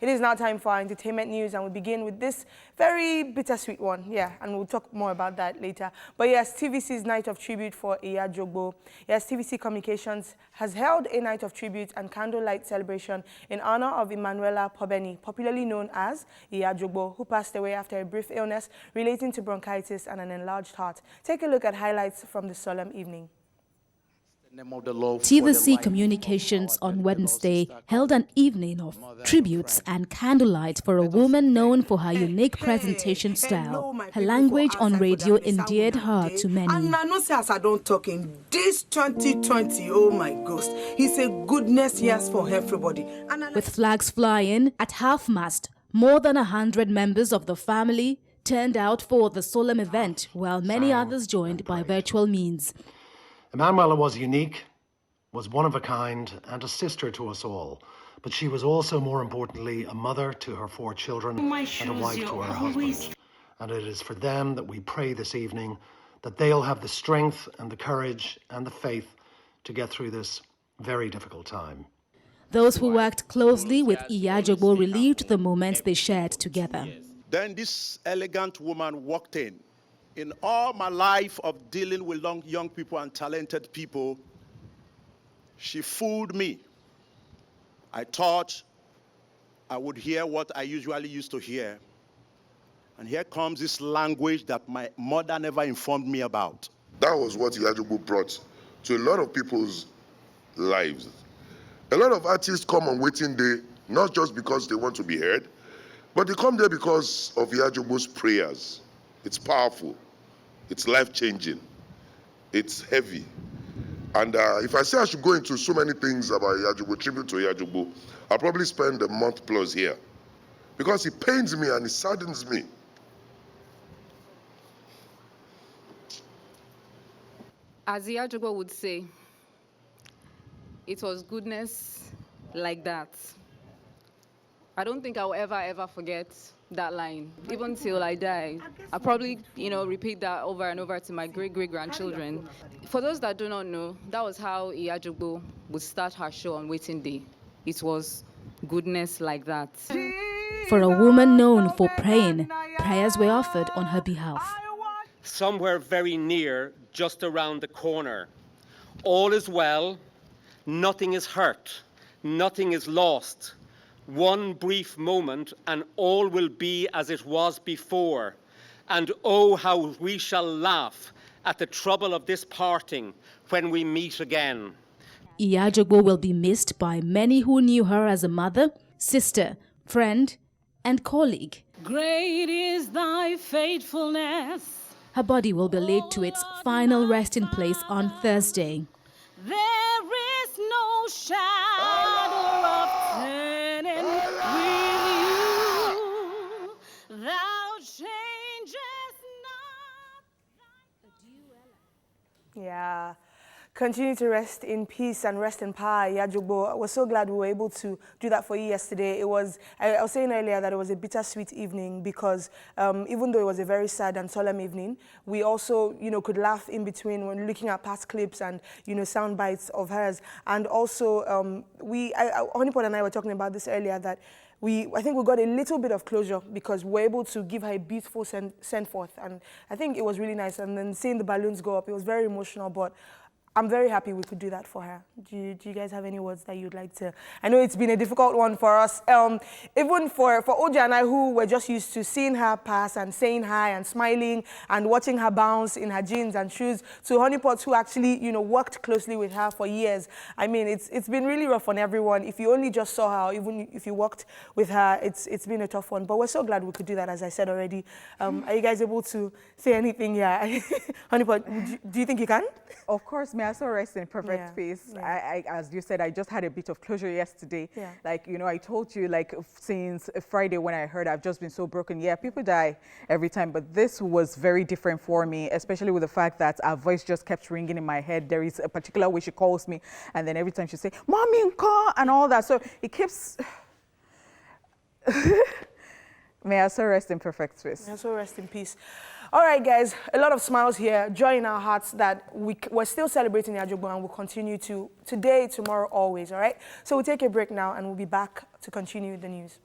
It is now time for our entertainment news, and we begin with this very bittersweet one. Yeah, and we'll talk more about that later. But yes, TVC's Night of Tribute for Iyah Jogbo. Yes, TVC Communications has held a night of tribute and candlelight celebration in honor of Emmanuella Pobeni, popularly known as Iya Jogbo, who passed away after a brief illness relating to bronchitis and an enlarged heart. Take a look at highlights from the solemn evening. TVC Communications on Wednesday held an evening of tributes and candlelight for a woman known for her unique presentation style. Her language on radio endeared her to many. And I know as I don't talk in this 2020, oh my gosh, it's a goodness yes for everybody. With flags flying at half-mast, more than 100 members of the family turned out for the solemn event, while many others joined by virtual means. Emmanuella was unique, was one of a kind, and a sister to us all. But she was also, more importantly, a mother to her 4 children and a wife to her husband. And it is for them that we pray this evening that they'll have the strength and the courage and the faith to get through this very difficult time. Those who worked closely with Iya Jogbo relived the moments they shared together. Then this elegant woman walked in. In all my life of dealing with young people and talented people, she fooled me. I thought I would hear what I usually used to hear. And here comes this language that my mother never informed me about. That was what Iyah Jogbo brought to a lot of people's lives. A lot of artists come on waiting day, not just because they want to be heard, but they come there because of Iyah Jogbo's prayers. It's powerful, it's life-changing, it's heavy. And if I say I should go into so many things about Iyah Jogbo, tribute to Iyah Jogbo, I'll probably spend a month plus here. Because it pains me and it saddens me. As Iyah Jogbo would say, it was goodness like that. I don't think I'll ever forget that line, even till I die. I'll probably, repeat that over and over to my great-great-grandchildren. For those that do not know, that was how Iyah Jogbo would start her show on Waiting Day. It was goodness like that. For a woman known for praying, prayers were offered on her behalf. Somewhere very near, just around the corner, all is well, nothing is hurt, nothing is lost. One brief moment and all will be as it was before. And oh, how we shall laugh at the trouble of this parting when we meet again. Iya Jogbo will be missed by many who knew her as a mother, sister, friend, and colleague. Great is thy faithfulness. Her body will be laid to its final resting place on Thursday. There is no shadow of turning with you. Thou changest not. Yeah. Continue to rest in peace and rest in power, Iyah Jogbo. We're so glad we were able to do that for you yesterday. It was, I was saying earlier that it was a bittersweet evening because even though it was a very sad and solemn evening, we also, could laugh in between when looking at past clips and, sound bites of hers. And also, Honeypot and I were talking about this earlier that I think we got a little bit of closure because we're able to give her a beautiful send forth. And I think it was really nice. And then seeing the balloons go up, it was very emotional, but I'm very happy we could do that for her. Do you guys have any words that you'd like to? I know it's been a difficult one for us. Even for Oja and I, who were just used to seeing her pass and saying hi and smiling and watching her bounce in her jeans and shoes, to Honeypots who actually, worked closely with her for years. I mean, it's been really rough on everyone. If you only just saw her, or even if you worked with her, it's been a tough one. But we're so glad we could do that, as I said already. Are you guys able to say anything? Yeah, Honeypot, do you think you can? Of course, may I also rest in perfect peace. Yeah. As you said, I just had a bit of closure yesterday. Yeah. I told you, since Friday when I heard, I've just been so broken. Yeah, people die every time, but this was very different for me, especially with the fact that our voice just kept ringing in my head. There is a particular way she calls me, and then every time she say, "Mommy, call," and all that. So it keeps... May I also rest in perfect peace. May I also rest in peace. All right, guys, a lot of smiles here, joy in our hearts that we're still celebrating Iyah Jogbo and we'll continue to today, tomorrow, always, all right? So we'll take a break now and we'll be back to continue the news.